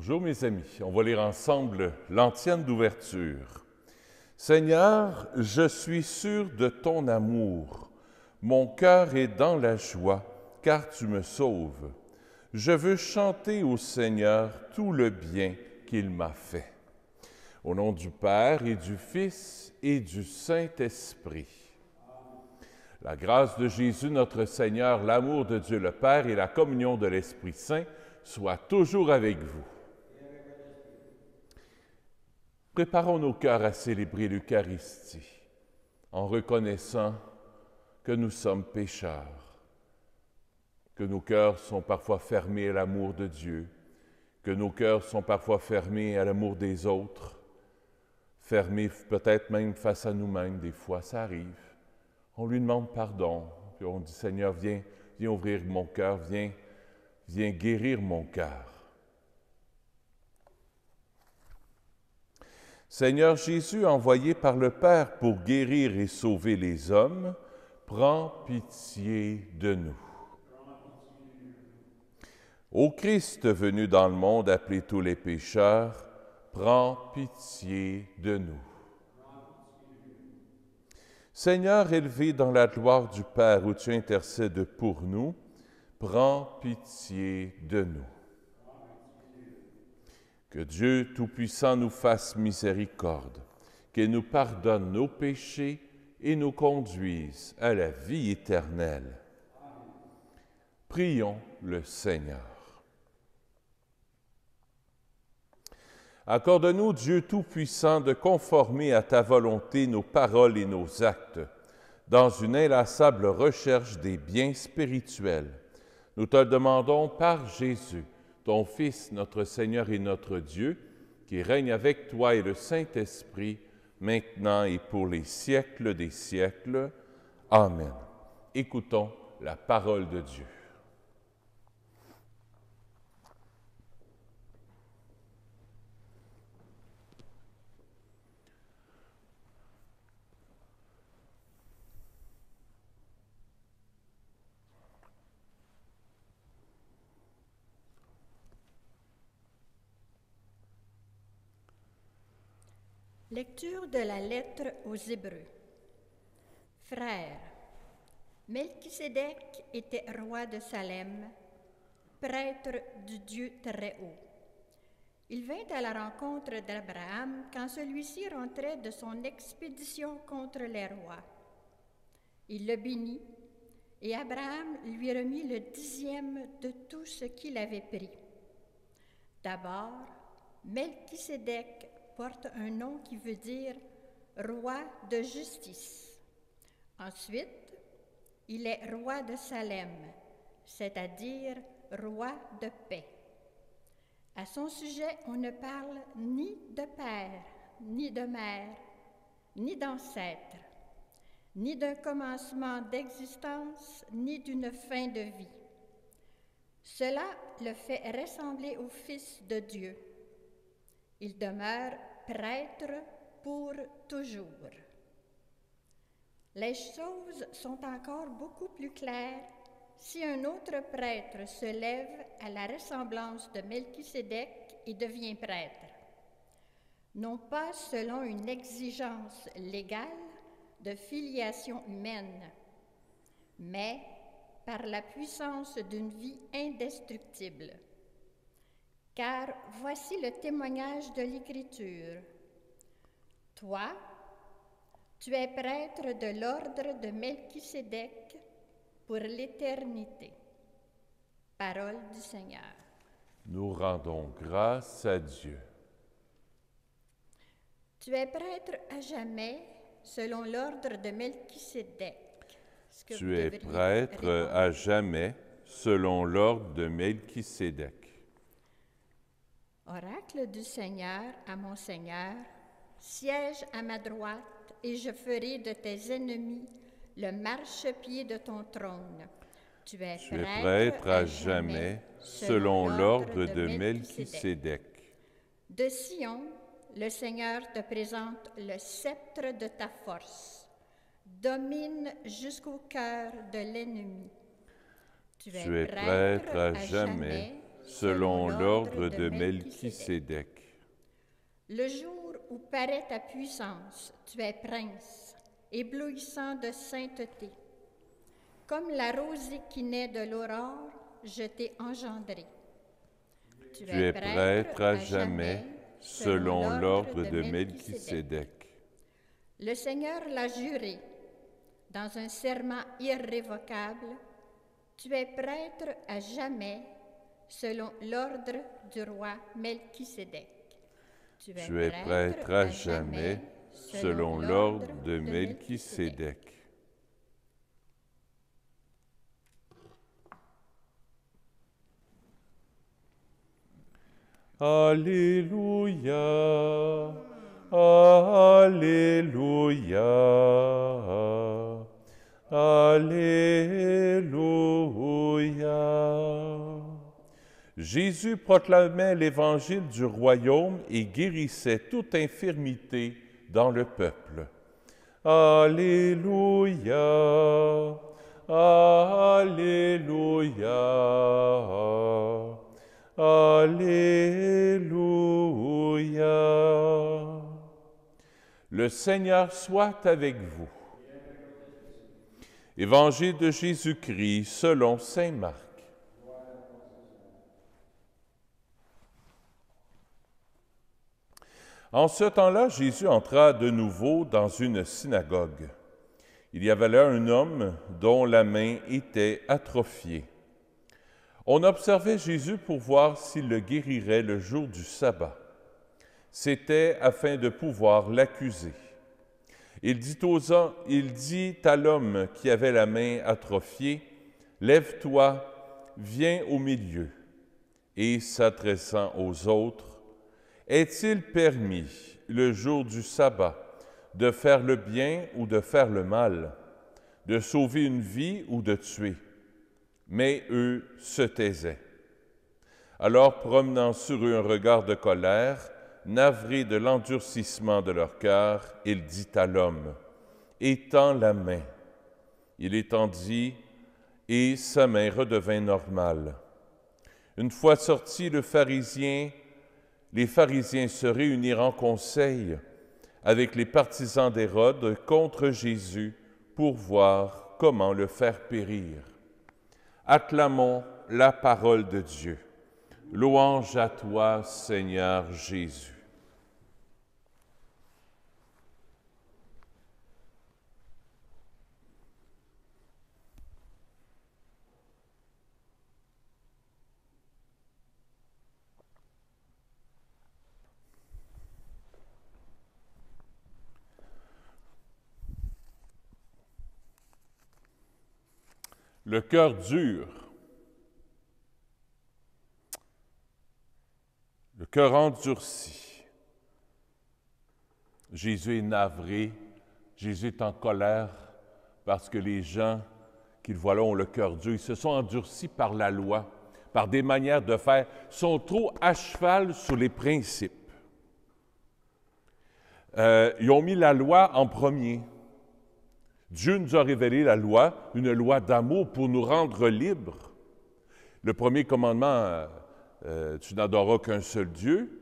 Bonjour mes amis, on va lire ensemble l'antienne d'ouverture. Seigneur, je suis sûr de ton amour. Mon cœur est dans la joie, car tu me sauves. Je veux chanter au Seigneur tout le bien qu'il m'a fait. Au nom du Père et du Fils et du Saint-Esprit. La grâce de Jésus notre Seigneur, l'amour de Dieu le Père et la communion de l'Esprit Saint soient toujours avec vous. Préparons nos cœurs à célébrer l'Eucharistie en reconnaissant que nous sommes pécheurs, que nos cœurs sont parfois fermés à l'amour de Dieu, que nos cœurs sont parfois fermés à l'amour des autres, fermés peut-être même face à nous-mêmes, des fois ça arrive. On lui demande pardon, puis on dit « Seigneur, viens ouvrir mon cœur, viens guérir mon cœur. » Seigneur Jésus, envoyé par le Père pour guérir et sauver les hommes, prends pitié de nous. Ô Christ venu dans le monde appeler tous les pécheurs, prends pitié de nous. Seigneur élevé dans la gloire du Père où tu intercèdes pour nous, prends pitié de nous. Que Dieu Tout-Puissant nous fasse miséricorde, qu'il nous pardonne nos péchés et nous conduise à la vie éternelle. Prions le Seigneur. Accorde-nous, Dieu Tout-Puissant, de conformer à ta volonté nos paroles et nos actes, dans une inlassable recherche des biens spirituels. Nous te le demandons par Jésus, ton Fils, notre Seigneur et notre Dieu, qui règne avec toi et le Saint-Esprit, maintenant et pour les siècles des siècles. Amen. Écoutons la parole de Dieu. Lecture de la lettre aux Hébreux. Frères, Melchisédek était roi de Salem, prêtre du Dieu Très-Haut. Il vint à la rencontre d'Abraham quand celui-ci rentrait de son expédition contre les rois. Il le bénit, et Abraham lui remit le 10e de tout ce qu'il avait pris. D'abord, Melchisédek porte un nom qui veut dire « roi de justice ». Ensuite, il est roi de Salem, c'est-à-dire roi de paix. À son sujet, on ne parle ni de père, ni de mère, ni d'ancêtre, ni d'un commencement d'existence, ni d'une fin de vie. Cela le fait ressembler au Fils de Dieu. Il demeure prêtre pour toujours. Les choses sont encore beaucoup plus claires si un autre prêtre se lève à la ressemblance de Melchisédek et devient prêtre, non pas selon une exigence légale de filiation humaine, mais par la puissance d'une vie indestructible. Car voici le témoignage de l'Écriture. Toi, tu es prêtre de l'ordre de Melchisédek pour l'éternité. Parole du Seigneur. Nous rendons grâce à Dieu. Tu es prêtre à jamais selon l'ordre de Melchisédek. Tu es prêtre à jamais selon l'ordre de Melchisédek. Oracle du Seigneur à mon Seigneur, siège à ma droite et je ferai de tes ennemis le marchepied de ton trône. Tu es prêtre à jamais selon l'ordre de Melchisédek. De Sion, le Seigneur te présente le sceptre de ta force. Domine jusqu'au cœur de l'ennemi. Tu es prêtre à jamais selon l'ordre de Melchisédek. Le jour où paraît ta puissance, tu es prince, éblouissant de sainteté. Comme la rosée qui naît de l'aurore, je t'ai engendré. Tu es prêtre à jamais, selon l'ordre de Melchisédek. Le Seigneur l'a juré, dans un serment irrévocable, tu es prêtre à jamais, selon l'ordre du roi Melchisédek. Tu es prêtre à jamais, selon l'ordre de Melchisédek. Alléluia, Alléluia, Alléluia. Jésus proclamait l'évangile du royaume et guérissait toute infirmité dans le peuple. Alléluia, Alléluia, Alléluia. Le Seigneur soit avec vous. Évangile de Jésus-Christ selon saint Marc. En ce temps-là, Jésus entra de nouveau dans une synagogue. Il y avait là un homme dont la main était atrophiée. On observait Jésus pour voir s'il le guérirait le jour du sabbat. C'était afin de pouvoir l'accuser. Il dit à l'homme qui avait la main atrophiée, « Lève-toi, viens au milieu. » Et s'adressant aux autres, « Est-il permis, le jour du sabbat, de faire le bien ou de faire le mal, de sauver une vie ou de tuer? » Mais eux se taisaient. Alors, promenant sur eux un regard de colère, navré de l'endurcissement de leur cœur, il dit à l'homme, « Étends la main. » Il étendit, et sa main redevint normale. Une fois sortis, les pharisiens se réunirent en conseil avec les partisans d'Hérode contre Jésus pour voir comment le faire périr. Acclamons la parole de Dieu. Louange à toi, Seigneur Jésus. Le cœur dur, le cœur endurci. Jésus est navré, Jésus est en colère parce que les gens qu'il voit là ont le cœur dur. Ils se sont endurcis par la loi, par des manières de faire, sont trop à cheval sur les principes. Ils ont mis la loi en premier. Dieu nous a révélé la loi, une loi d'amour pour nous rendre libres. Le premier commandement, tu n'adoreras qu'un seul Dieu.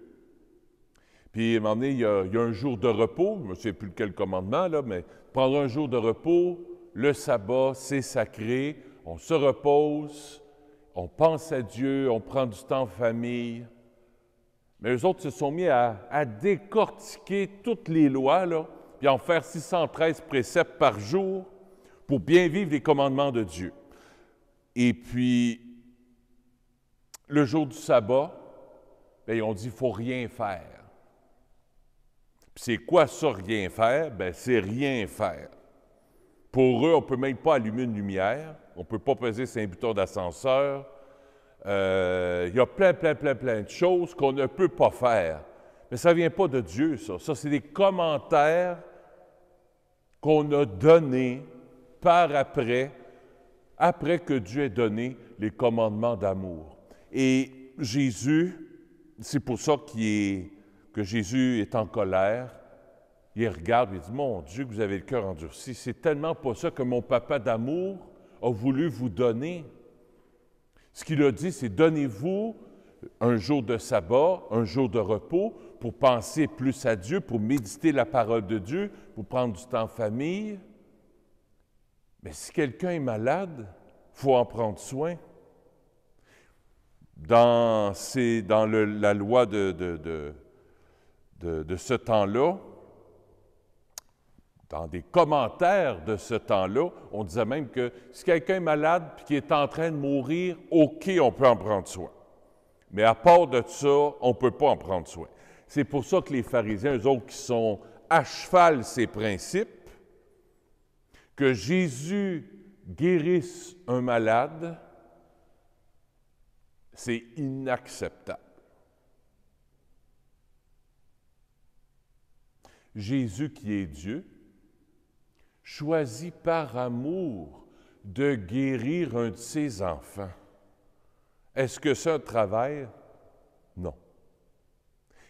Puis, à un moment donné, il y a un jour de repos, je ne sais plus lequel commandement, là, mais prendre un jour de repos, le sabbat, c'est sacré, on se repose, on pense à Dieu, on prend du temps en famille. Mais eux autres se sont mis à décortiquer toutes les lois, là, puis en faire 613 préceptes par jour pour bien vivre les commandements de Dieu. Et puis, le jour du sabbat, bien, ils ont dit, il ne faut rien faire. Puis c'est quoi ça, rien faire? Bien, c'est rien faire. Pour eux, on ne peut même pas allumer une lumière, on ne peut pas peser sur un bouton d'ascenseur. Il y a plein de choses qu'on ne peut pas faire. Mais ça ne vient pas de Dieu, ça. Ça, c'est des commentaires qu'on a donnés par après que Dieu ait donné les commandements d'amour. Et Jésus, c'est pour ça que Jésus est en colère. Il regarde et il dit, « Mon Dieu, que vous avez le cœur endurci. C'est tellement pas ça que mon papa d'amour a voulu vous donner. » Ce qu'il a dit, c'est « Donnez-vous un jour de sabbat, un jour de repos, pour penser plus à Dieu, pour méditer la parole de Dieu, pour prendre du temps en famille. Mais si quelqu'un est malade, il faut en prendre soin. Dans la loi de ce temps-là, dans des commentaires de ce temps-là, on disait même que si quelqu'un est malade et qui est en train de mourir, OK, on peut en prendre soin. Mais à part de ça, on ne peut pas en prendre soin. C'est pour ça que les pharisiens, eux autres qui sont à cheval ces principes, que Jésus guérisse un malade, c'est inacceptable. Jésus qui est Dieu, choisit par amour de guérir un de ses enfants. Est-ce que c'est un travail? Non.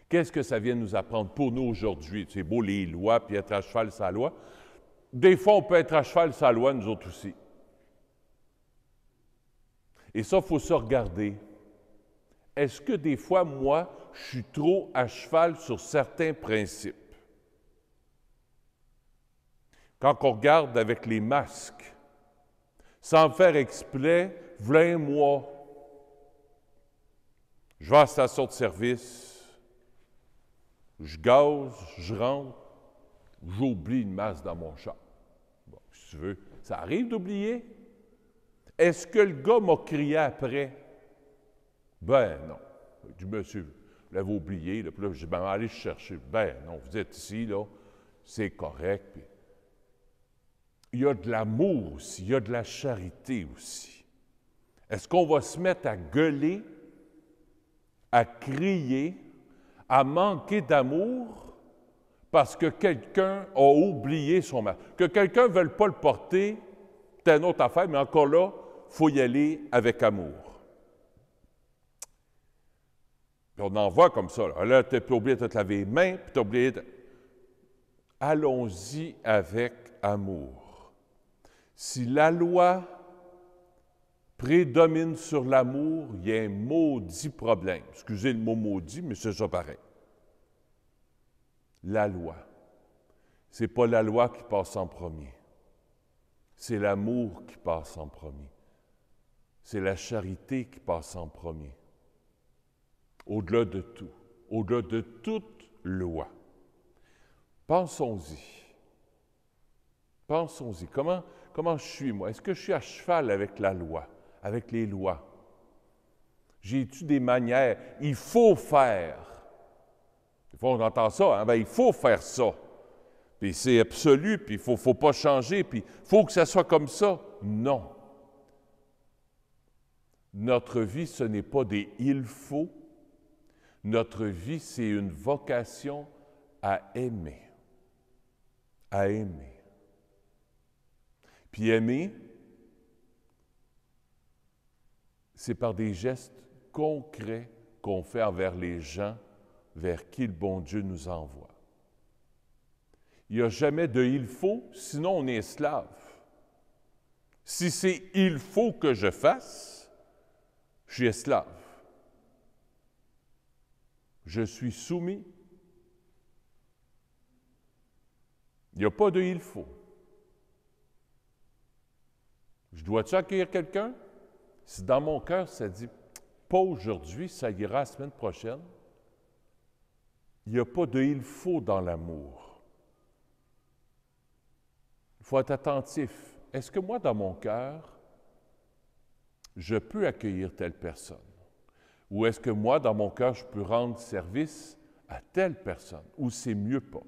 Qu'est-ce que ça vient nous apprendre pour nous aujourd'hui? C'est beau les lois, puis être à cheval sur la loi. Des fois, on peut être à cheval sur la loi, nous autres aussi. Et ça, il faut se regarder. Est-ce que des fois, moi, je suis trop à cheval sur certains principes? Quand on regarde avec les masques, sans faire exprès, v'là un mois, je vais à la station de service, je gaze, je rentre, j'oublie une masse dans mon char. Bon, si tu veux, ça arrive d'oublier. Est-ce que le gars m'a crié après? Ben non. Je dis, monsieur, vous l'avez oublié, là, puis là, je dis, ben allez chercher. Ben non, vous êtes ici, là, c'est correct. Puis, il y a de l'amour aussi, il y a de la charité aussi. Est-ce qu'on va se mettre à gueuler, à crier, à manquer d'amour parce que quelqu'un a oublié son masque? Que quelqu'un ne veuille pas le porter, c'est une autre affaire, mais encore là, il faut y aller avec amour. Puis on en voit comme ça. Là, tu as oublié de te laver les mains, puis tu as oublié de... Allons-y avec amour. Si la loi prédomine sur l'amour, il y a un maudit problème. Excusez le mot maudit, mais c'est ça pareil. La loi. Ce n'est pas la loi qui passe en premier. C'est l'amour qui passe en premier. C'est la charité qui passe en premier. Au-delà de tout. Au-delà de toute loi. Pensons-y. Pensons-y. Comment je suis, moi? Est-ce que je suis à cheval avec la loi, avec les lois? J'ai-tu des manières? Il faut faire. Des fois, on entend ça, hein? Bien, il faut faire ça. Puis c'est absolu, puis il ne faut pas changer, puis il faut que ça soit comme ça. Non. Notre vie, ce n'est pas des « il faut ». Notre vie, c'est une vocation à aimer. À aimer. Puis aimer, c'est par des gestes concrets qu'on fait envers les gens vers qui le bon Dieu nous envoie. Il n'y a jamais de « il faut », sinon on est esclave. Si c'est « il faut que je fasse », je suis esclave. Je suis soumis. Il n'y a pas de « il faut ». Je dois-tu accueillir quelqu'un? Si dans mon cœur, ça dit « pas aujourd'hui, ça ira la semaine prochaine », il n'y a pas de « il faut » dans l'amour. Il faut être attentif. Est-ce que moi, dans mon cœur, je peux accueillir telle personne? Ou est-ce que moi, dans mon cœur, je peux rendre service à telle personne? Ou c'est mieux pas?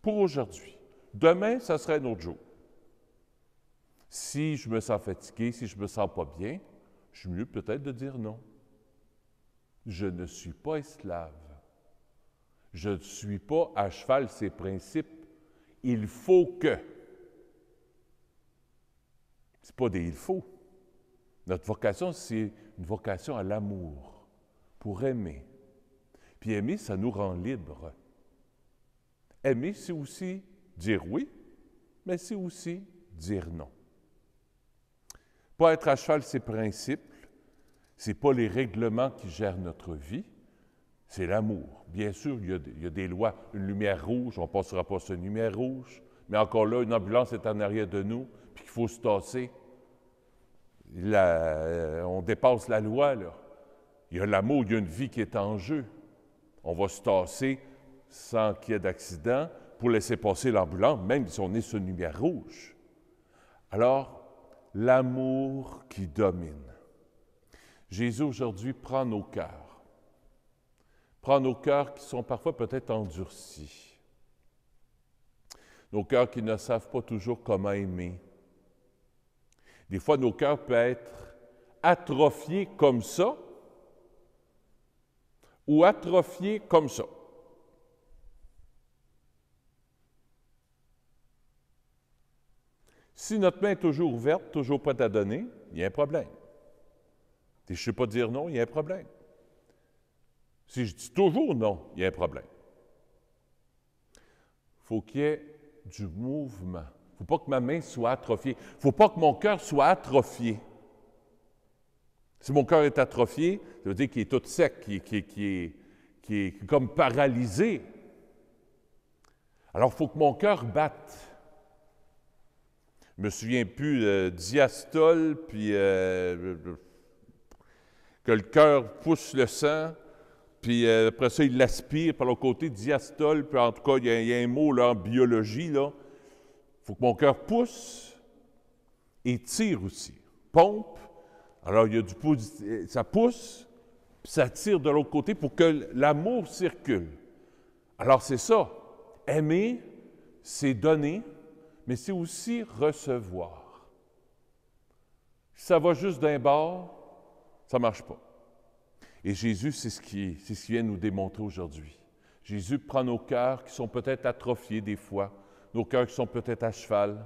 Pour aujourd'hui. Demain, ça serait un autre jour. Si je me sens fatigué, si je ne me sens pas bien, je suis mieux peut-être de dire non. Je ne suis pas esclave. Je ne suis pas à cheval ces principes. Il faut que. Ce n'est pas des « il faut ». Notre vocation, c'est une vocation à l'amour, pour aimer. Puis aimer, ça nous rend libres. Aimer, c'est aussi dire oui, mais c'est aussi dire non. Pas être à cheval, ces principes, Ce n'est pas les règlements qui gèrent notre vie, c'est l'amour. Bien sûr, il y a des lois. Une lumière rouge, on ne passera pas sur une lumière rouge. Mais encore là, une ambulance est en arrière de nous, puis qu'il faut se tasser. On dépasse la loi, là. Il y a l'amour, il y a une vie qui est en jeu. On va se tasser sans qu'il y ait d'accident pour laisser passer l'ambulance, même si on est sur une lumière rouge. Alors, l'amour qui domine. Jésus, aujourd'hui, prend nos cœurs. Prend nos cœurs qui sont parfois peut-être endurcis. Nos cœurs qui ne savent pas toujours comment aimer. Des fois, nos cœurs peuvent être atrophiés comme ça ou atrophiés comme ça. Si notre main est toujours ouverte, toujours prête à donner, il y a un problème. Si je ne sais pas dire non, il y a un problème. Si je dis toujours non, il y a un problème. Il faut qu'il y ait du mouvement. Il ne faut pas que ma main soit atrophiée. Il ne faut pas que mon cœur soit atrophié. Si mon cœur est atrophié, ça veut dire qu'il est tout sec, qui est comme paralysé. Alors, il faut que mon cœur batte. Je ne me souviens plus diastole, puis que le cœur pousse le sang, puis après ça, il l'aspire par l'autre côté, diastole, puis en tout cas, il y a un mot là, en biologie, là. Il faut que mon cœur pousse et tire aussi. Pompe. Alors, il y a du positif, ça pousse, puis ça tire de l'autre côté pour que l'amour circule. Alors, c'est ça. Aimer, c'est donner, mais c'est aussi recevoir. Si ça va juste d'un bord, ça ne marche pas. Et Jésus, c'est ce qu'il vient nous démontrer aujourd'hui. Jésus prend nos cœurs qui sont peut-être atrophiés des fois, nos cœurs qui sont peut-être à cheval,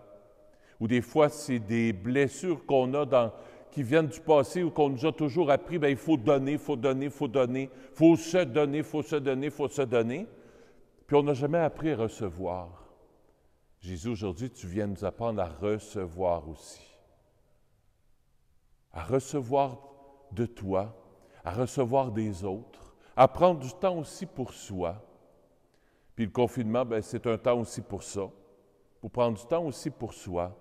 ou des fois, c'est des blessures qu'on a qui viennent du passé ou qu'on nous a toujours appris, bien, il faut donner, il faut donner, il faut donner, il faut se donner, il faut se donner, il faut se donner. Puis on n'a jamais appris à recevoir. Jésus, aujourd'hui, tu viens nous apprendre à recevoir aussi. À recevoir de toi, à recevoir des autres, à prendre du temps aussi pour soi. Puis le confinement, bien, c'est un temps aussi pour ça, pour prendre du temps aussi pour soi,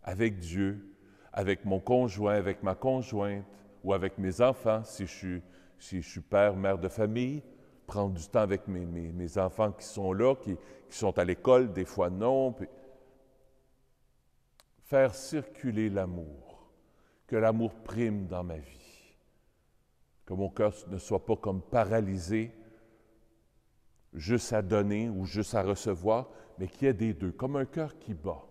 avec Dieu, avec mon conjoint, avec ma conjointe, ou avec mes enfants, si je suis père, mère de famille, prendre du temps avec mes enfants qui sont là, qui sont à l'école, des fois non. Puis faire circuler l'amour, que l'amour prime dans ma vie, que mon cœur ne soit pas comme paralysé, juste à donner ou juste à recevoir, mais qu'il y ait des deux, comme un cœur qui bat.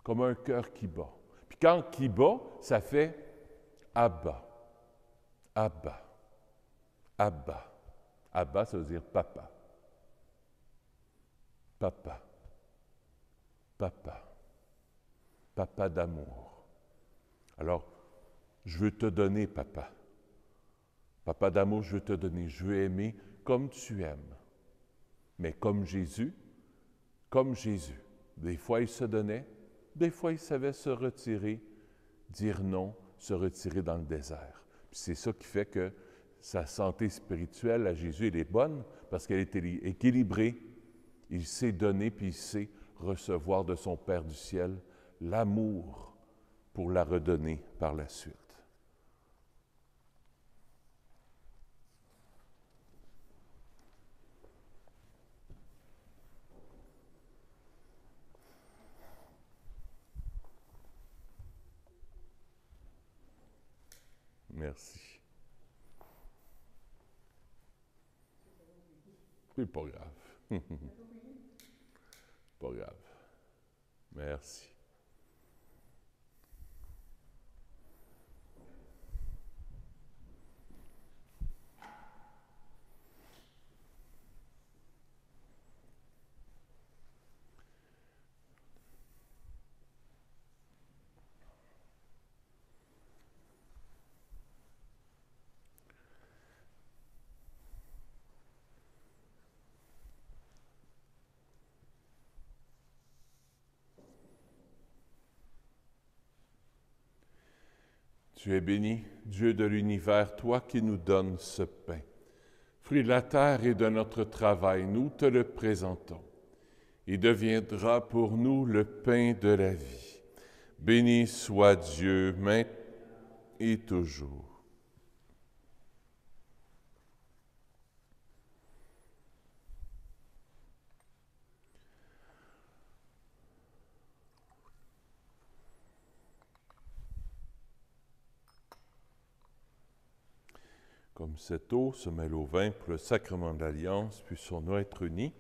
Comme un cœur qui bat. Puis quand qui bat, ça fait Abba, Abba, Abba. Abba, ça veut dire papa. Papa. Papa. Papa d'amour. Alors, je veux te donner, papa. Papa d'amour, je veux te donner. Je veux aimer comme tu aimes. Mais comme Jésus. Des fois, il se donnait. Des fois, il savait se retirer, dire non, se retirer dans le désert. Puis c'est ça qui fait que sa santé spirituelle à Jésus, elle est bonne parce qu'elle est équilibrée. Il sait donner, puis il sait recevoir de son Père du ciel l'amour pour la redonner par la suite. Merci. C'est pas grave. Pas grave. Merci. Tu es béni, Dieu de l'univers, toi qui nous donnes ce pain. Fruit de la terre et de notre travail, nous te le présentons. Il deviendra pour nous le pain de la vie. Béni soit Dieu, maintenant et toujours. Comme cette eau se mêle au vin pour le sacrement de l'Alliance, puissions-nous être unis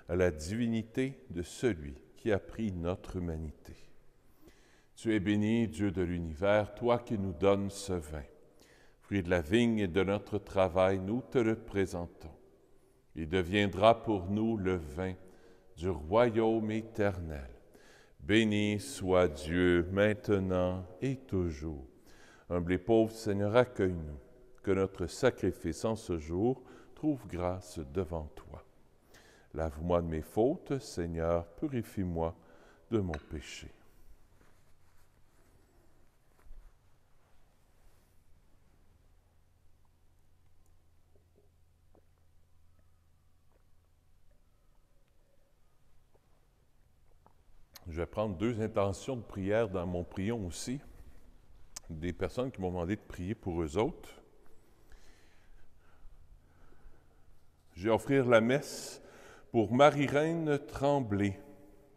à la divinité de celui qui a pris notre humanité. Tu es béni, Dieu de l'univers, toi qui nous donnes ce vin. Fruit de la vigne et de notre travail, nous te le présentons. Il deviendra pour nous le vin du royaume éternel. Béni soit Dieu, maintenant et toujours. Humble et pauvre Seigneur, accueille-nous. Que notre sacrifice en ce jour trouve grâce devant toi. Lave-moi de mes fautes, Seigneur, purifie-moi de mon péché. Je vais prendre 2 intentions de prière dans mon prion aussi. Des personnes qui m'ont demandé de prier pour eux autres. Je vais offrir la messe pour Marie-Reine Tremblay,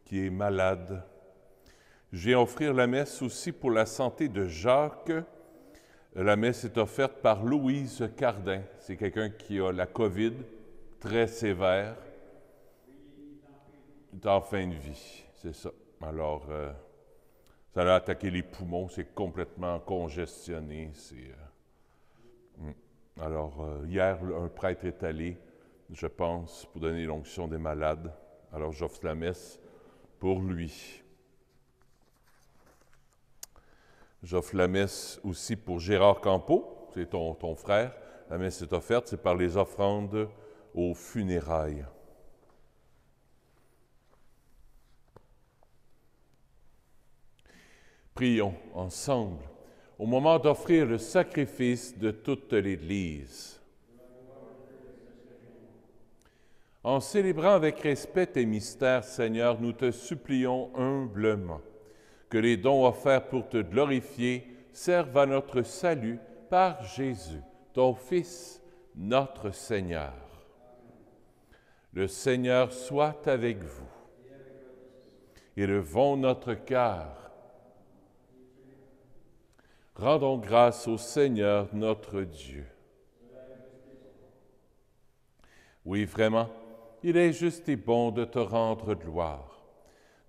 qui est malade. Je vais offrir la messe aussi pour la santé de Jacques. La messe est offerte par Louise Cardin. C'est quelqu'un qui a la COVID, très sévère. Il est en fin de vie, c'est ça. Alors, ça a attaqué les poumons, c'est complètement congestionné. Alors, hier, un prêtre est allé, je pense, pour donner l'onction des malades. Alors, j'offre la messe pour lui. J'offre la messe aussi pour Gérard Campeau, c'est ton frère. La messe est offerte, c'est par les offrandes aux funérailles. Prions ensemble au moment d'offrir le sacrifice de toute l'Église. En célébrant avec respect tes mystères, Seigneur, nous te supplions humblement que les dons offerts pour te glorifier servent à notre salut par Jésus, ton Fils, notre Seigneur. Le Seigneur soit avec vous. Élevons notre cœur. Rendons grâce au Seigneur notre Dieu. Oui, vraiment, il est juste et bon de te rendre gloire,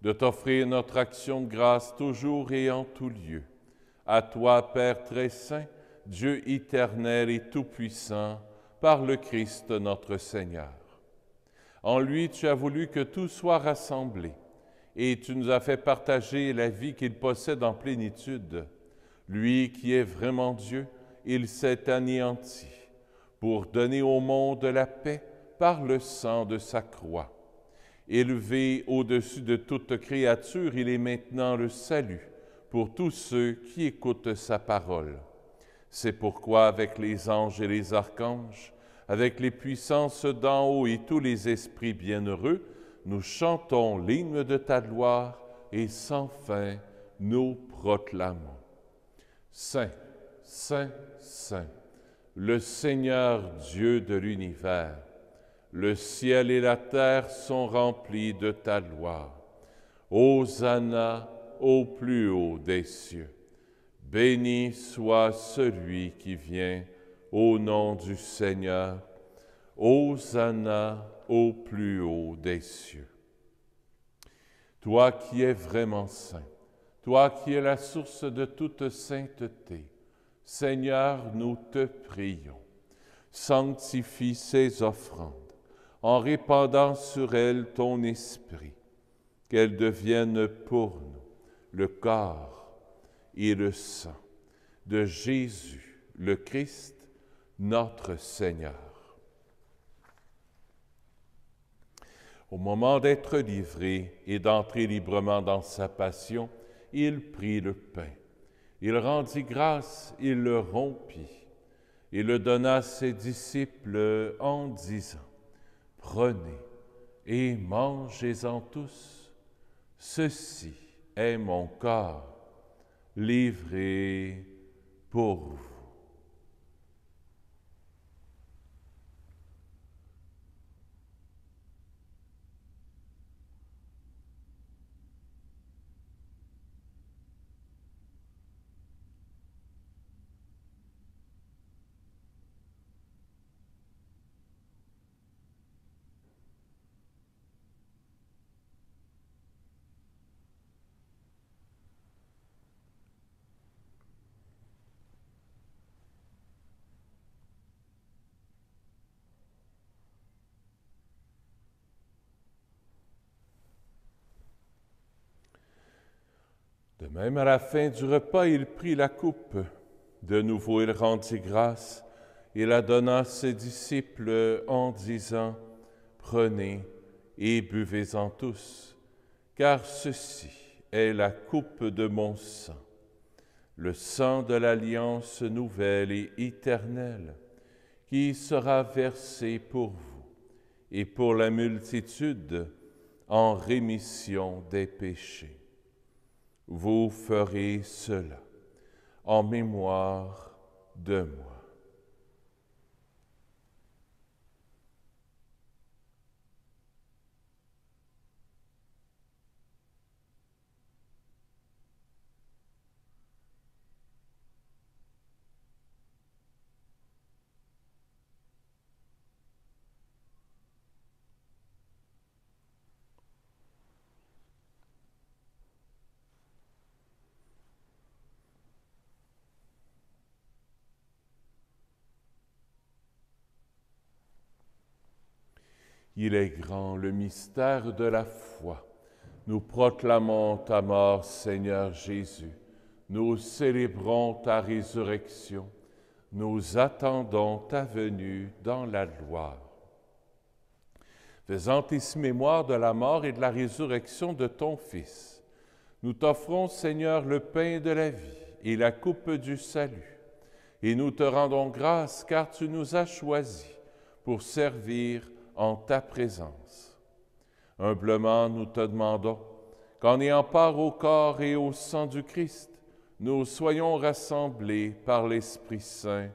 de t'offrir notre action de grâce toujours et en tout lieu. À toi, Père très saint, Dieu éternel et tout-puissant, par le Christ notre Seigneur. En lui, tu as voulu que tout soit rassemblé, et tu nous as fait partager la vie qu'il possède en plénitude. Lui qui est vraiment Dieu, il s'est anéanti pour donner au monde la paix par le sang de sa croix. Élevé au-dessus de toute créature, il est maintenant le salut pour tous ceux qui écoutent sa parole. C'est pourquoi, avec les anges et les archanges, avec les puissances d'en haut et tous les esprits bienheureux, nous chantons l'hymne de ta gloire et sans fin nous proclamons. Saint, Saint, Saint, le Seigneur Dieu de l'univers, le ciel et la terre sont remplis de ta gloire. Hosanna au plus haut des cieux. Béni soit celui qui vient au nom du Seigneur. Hosanna au plus haut des cieux. Toi qui es vraiment saint, toi qui es la source de toute sainteté, Seigneur, nous te prions. Sanctifie ces offrandes en répandant sur elles ton esprit, qu'elles deviennent pour nous le corps et le sang de Jésus, le Christ, notre Seigneur. Au moment d'être livré et d'entrer librement dans sa passion, il prit le pain, Il rendit grâce, il le rompit, et le donna à ses disciples en disant, « Prenez et mangez-en tous, ceci est mon corps, livré pour vous. » De même, à la fin du repas, il prit la coupe. De nouveau, il rendit grâce et la donna à ses disciples en disant, « Prenez et buvez-en tous, car ceci est la coupe de mon sang, le sang de l'alliance nouvelle et éternelle, qui sera versé pour vous et pour la multitude en rémission des péchés. Vous ferez cela en mémoire de moi. » Il est grand le mystère de la foi. Nous proclamons ta mort, Seigneur Jésus. Nous célébrons ta résurrection. Nous attendons ta venue dans la gloire. Faisant ici mémoire de la mort et de la résurrection de ton Fils, nous t'offrons, Seigneur, le pain de la vie et la coupe du salut. Et nous te rendons grâce car tu nous as choisis pour servir en ta présence. Humblement, nous te demandons qu'en ayant part au corps et au sang du Christ, nous soyons rassemblés par l'Esprit Saint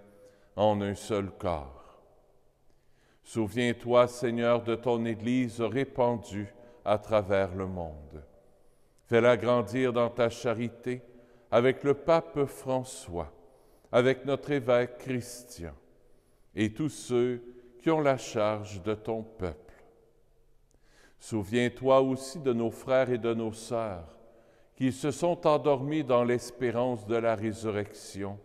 en un seul corps. Souviens-toi, Seigneur, de ton Église répandue à travers le monde. Fais-la grandir dans ta charité avec le pape François, avec notre évêque Christian et tous ceux qui ont la charge de ton peuple. Souviens-toi aussi de nos frères et de nos sœurs qui se sont endormis dans l'espérance de la résurrection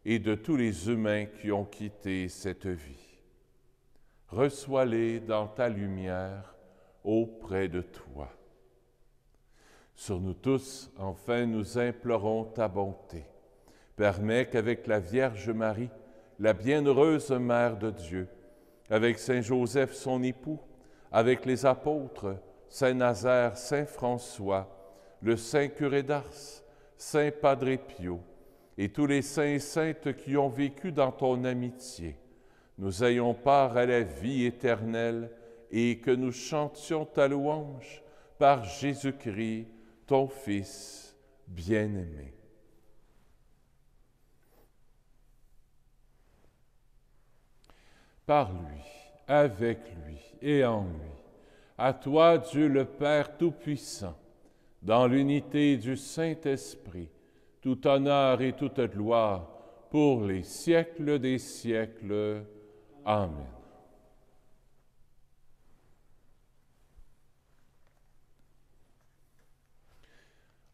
et de tous les humains qui ont quitté cette vie. Reçois-les dans ta lumière auprès de toi. Sur nous tous, enfin, nous implorons ta bonté. Permets qu'avec la Vierge Marie, la bienheureuse Mère de Dieu, avec Saint Joseph, son époux, avec les apôtres, Saint Nazaire, Saint François, le Saint curé d'Ars, Saint Padre Pio, et tous les saints et saintes qui ont vécu dans ton amitié, nous ayons part à la vie éternelle et que nous chantions ta louange par Jésus-Christ, ton Fils bien-aimé. Par lui, avec lui et en lui, à toi, Dieu le Père Tout-Puissant, dans l'unité du Saint-Esprit, tout honneur et toute gloire pour les siècles des siècles. Amen.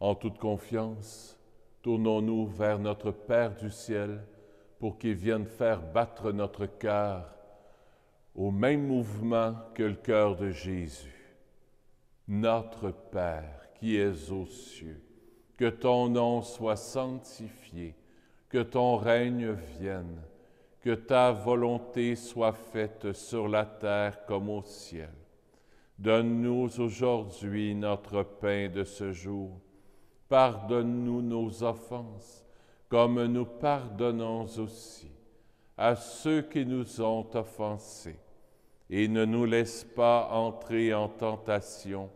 En toute confiance, tournons-nous vers notre Père du ciel pour qu'il vienne faire battre notre cœur au même mouvement que le cœur de Jésus. Notre Père qui es aux cieux, que ton nom soit sanctifié, que ton règne vienne, que ta volonté soit faite sur la terre comme au ciel. Donne-nous aujourd'hui notre pain de ce jour. Pardonne-nous nos offenses, comme nous pardonnons aussi à ceux qui nous ont offensés. Et ne nous laisse pas entrer en tentation,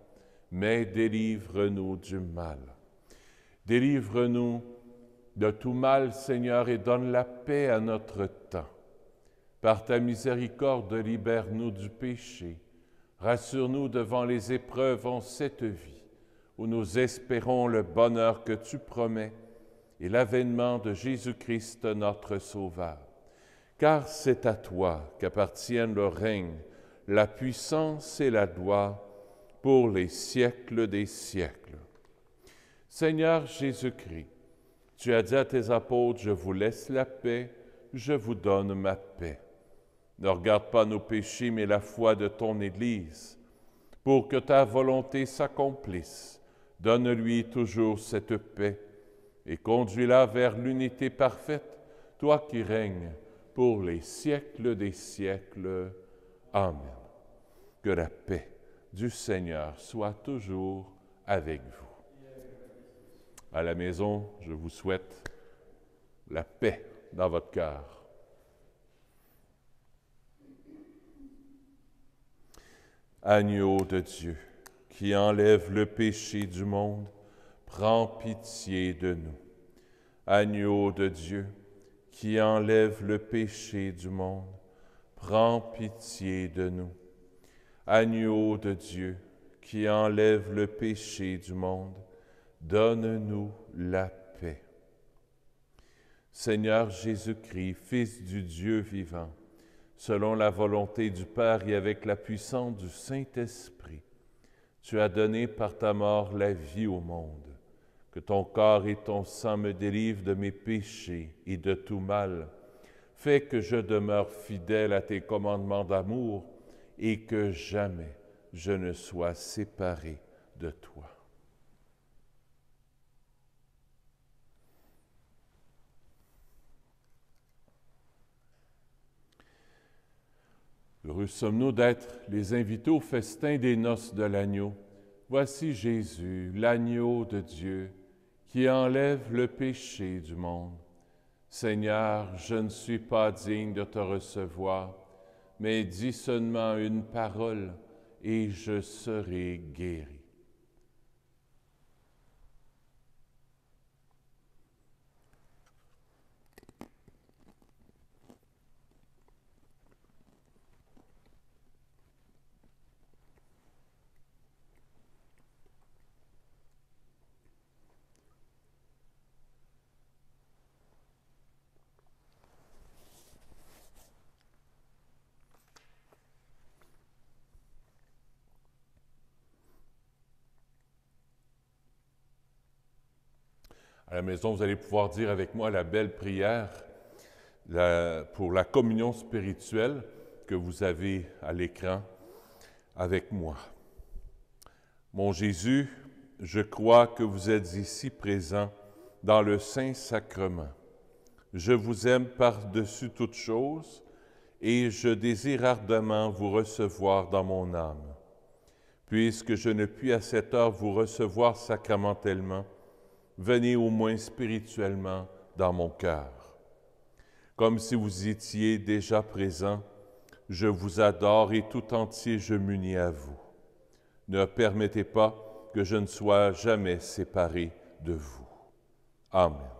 mais délivre-nous du mal. Délivre-nous de tout mal, Seigneur, et donne la paix à notre temps. Par ta miséricorde, libère-nous du péché. Rassure-nous devant les épreuves en cette vie, où nous espérons le bonheur que tu promets et l'avènement de Jésus-Christ, notre Sauveur. Car c'est à toi qu'appartiennent le règne, la puissance et la gloire pour les siècles des siècles. Seigneur Jésus-Christ, tu as dit à tes apôtres, je vous laisse la paix, je vous donne ma paix. Ne regarde pas nos péchés, mais la foi de ton Église, pour que ta volonté s'accomplisse. Donne-lui toujours cette paix et conduis-la vers l'unité parfaite, toi qui règnes pour les siècles des siècles. Amen. Que la paix du Seigneur soit toujours avec vous. À la maison, je vous souhaite la paix dans votre cœur. Agneau de Dieu, qui enlève le péché du monde, prends pitié de nous. Agneau de Dieu, qui enlève le péché du monde, prends pitié de nous. Agneau de Dieu, qui enlève le péché du monde, donne-nous la paix. Seigneur Jésus-Christ, Fils du Dieu vivant, selon la volonté du Père et avec la puissance du Saint-Esprit, tu as donné par ta mort la vie au monde. Que ton corps et ton sang me délivrent de mes péchés et de tout mal. Fais que je demeure fidèle à tes commandements d'amour et que jamais je ne sois séparé de toi. Heureux sommes-nous d'être les invités au festin des noces de l'agneau. Voici Jésus, l'agneau de Dieu, qui enlève le péché du monde. Seigneur, je ne suis pas digne de te recevoir, mais dis seulement une parole et je serai guéri. À la maison, vous allez pouvoir dire avec moi la belle prière pour la communion spirituelle que vous avez à l'écran avec moi. Mon Jésus, je crois que vous êtes ici présent dans le Saint-Sacrement. Je vous aime par-dessus toute chose et je désire ardemment vous recevoir dans mon âme. Puisque je ne puis à cette heure vous recevoir sacramentellement, venez au moins spirituellement dans mon cœur. Comme si vous étiez déjà présent, je vous adore et tout entier je m'unis à vous. Ne permettez pas que je ne sois jamais séparé de vous. Amen.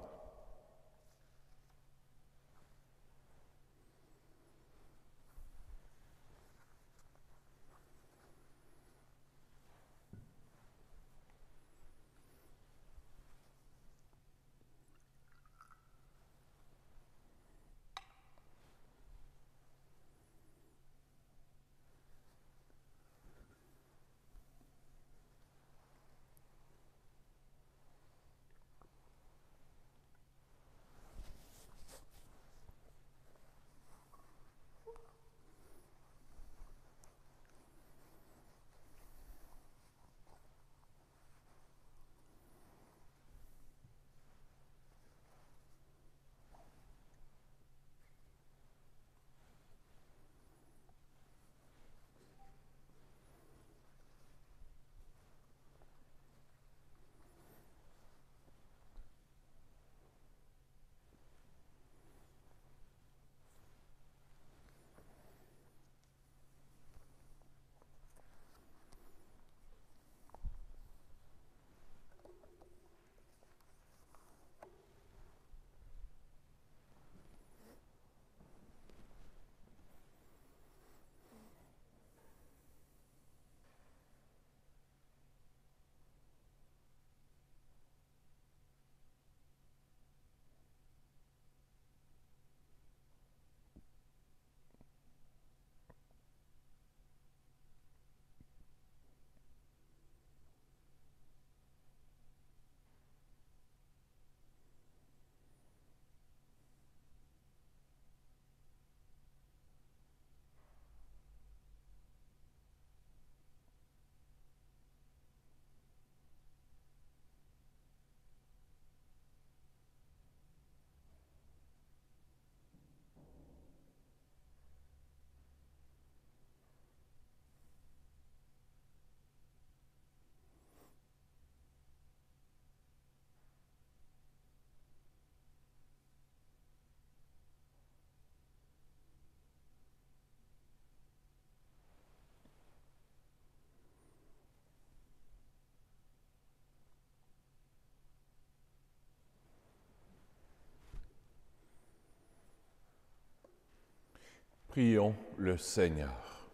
Prions le Seigneur.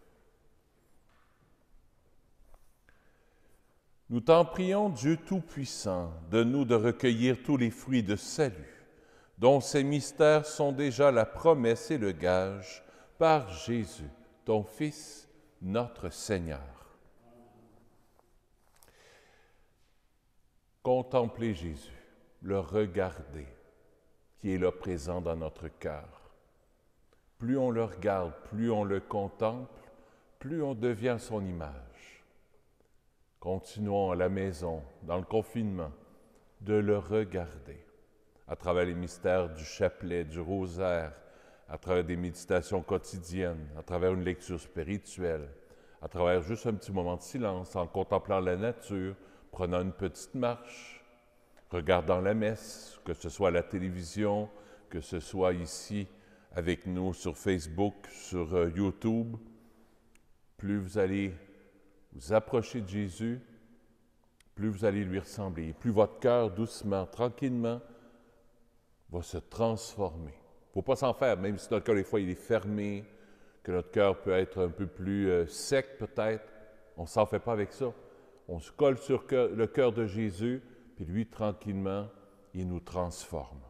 Nous t'en prions, Dieu Tout-Puissant, donne-nous de recueillir tous les fruits de salut, dont ces mystères sont déjà la promesse et le gage, par Jésus, ton Fils, notre Seigneur. Contemplez Jésus, le regarder, qui est là présent dans notre cœur. Plus on le regarde, plus on le contemple, plus on devient son image. Continuons à la maison, dans le confinement, de le regarder à travers les mystères du chapelet, du rosaire, à travers des méditations quotidiennes, à travers une lecture spirituelle, à travers juste un petit moment de silence, en contemplant la nature, prenant une petite marche, regardant la messe, que ce soit à la télévision, que ce soit ici avec nous sur Facebook, sur YouTube. Plus vous allez vous approcher de Jésus, plus vous allez lui ressembler, plus votre cœur, doucement, tranquillement, va se transformer. Il ne faut pas s'en faire, même si notre cœur, des fois, il est fermé, que notre cœur peut être un peu plus sec, peut-être. On ne s'en fait pas avec ça. On se colle sur le cœur de Jésus, puis lui, tranquillement, il nous transforme.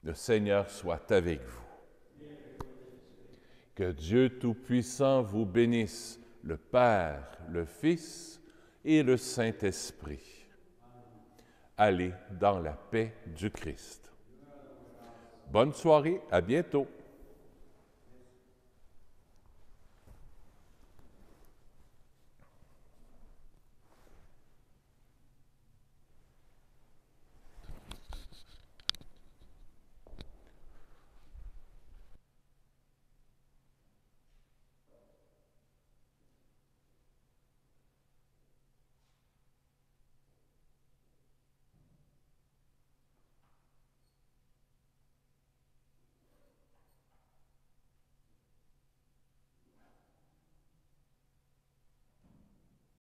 Le Seigneur soit avec vous. Que Dieu Tout-Puissant vous bénisse, le Père, le Fils et le Saint-Esprit. Allez dans la paix du Christ. Bonne soirée, à bientôt.